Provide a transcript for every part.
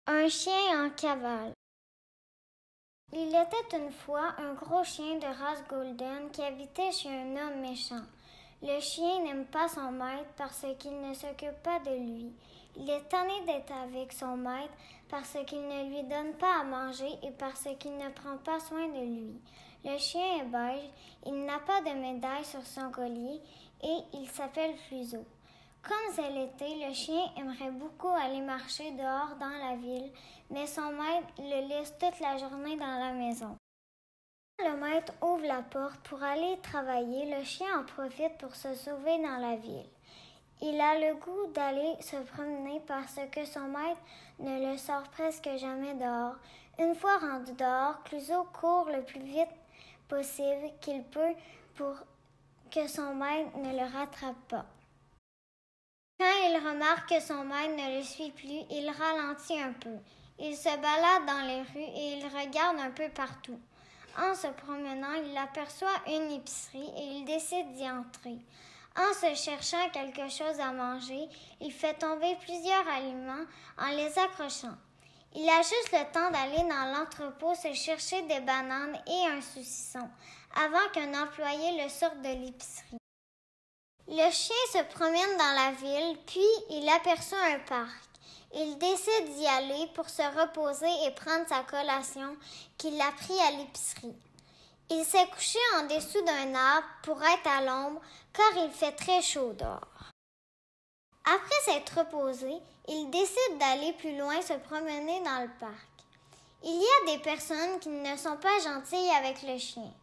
Un chien en cavale. Il était une fois un gros chien de race golden qui habitait chez un homme méchant. Le chien n'aime pas son maître parce qu'il ne s'occupe pas de lui. Il est tanné d'être avec son maître parce qu'il ne lui donne pas à manger et parce qu'il ne prend pas soin de lui. Le chien est beige, il n'a pas de médaille sur son collier et il s'appelle Cluzo. Comme c'est l'été, le chien aimerait beaucoup aller marcher dehors dans la ville, mais son maître le laisse toute la journée dans la maison. Quand le maître ouvre la porte pour aller travailler, le chien en profite pour se sauver dans la ville. Il a le goût d'aller se promener parce que son maître ne le sort presque jamais dehors. Une fois rendu dehors, Cluzo court le plus vite possible qu'il peut pour que son maître ne le rattrape pas. Quand il remarque que son maître ne le suit plus, il ralentit un peu. Il se balade dans les rues et il regarde un peu partout. En se promenant, il aperçoit une épicerie et il décide d'y entrer. En se cherchant quelque chose à manger, il fait tomber plusieurs aliments en les accrochant. Il a juste le temps d'aller dans l'entrepôt se chercher des bananes et un saucisson avant qu'un employé le sorte de l'épicerie. Le chien se promène dans la ville, puis il aperçoit un parc. Il décide d'y aller pour se reposer et prendre sa collation qu'il a pris à l'épicerie. Il s'est couché en dessous d'un arbre pour être à l'ombre car il fait très chaud dehors. Après s'être reposé, il décide d'aller plus loin se promener dans le parc. Il y a des personnes qui ne sont pas gentilles avec le chien.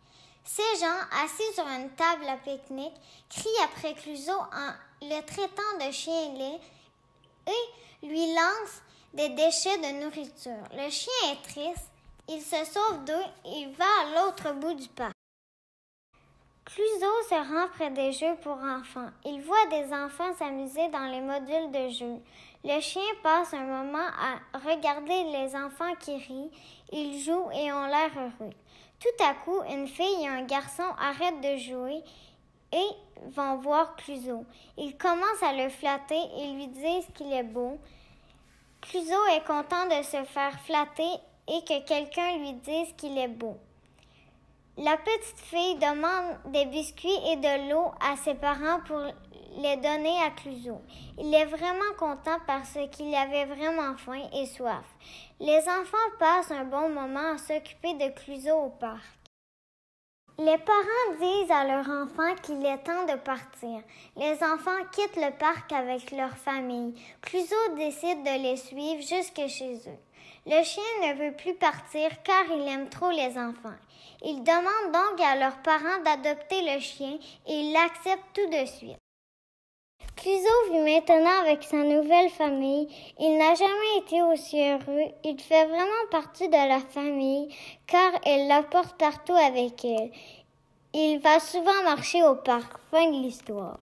Ces gens, assis sur une table à pique-nique, crient après Cluzo en le traitant de chien laid et lui lancent des déchets de nourriture. Le chien est triste, il se sauve d'eux et il va à l'autre bout du parc. Cluzo se rend près des jeux pour enfants. Il voit des enfants s'amuser dans les modules de jeux. Le chien passe un moment à regarder les enfants qui rient, ils jouent et ont l'air heureux. Tout à coup, une fille et un garçon arrêtent de jouer et vont voir Cluzo. Ils commencent à le flatter et lui disent qu'il est beau. Cluzo est content de se faire flatter et que quelqu'un lui dise qu'il est beau. La petite fille demande des biscuits et de l'eau à ses parents pour les donner à Cluzo. Il est vraiment content parce qu'il avait vraiment faim et soif. Les enfants passent un bon moment à s'occuper de Cluzo au parc. Les parents disent à leur enfant qu'il est temps de partir. Les enfants quittent le parc avec leur famille. Cluzo décide de les suivre jusque chez eux. Le chien ne veut plus partir car il aime trop les enfants. Il demande donc à leurs parents d'adopter le chien et ils l'acceptent tout de suite. Cluzo vit maintenant avec sa nouvelle famille. Il n'a jamais été aussi heureux. Il fait vraiment partie de la famille car elle l'apporte partout avec elle. Il va souvent marcher au parc. Fin de l'histoire.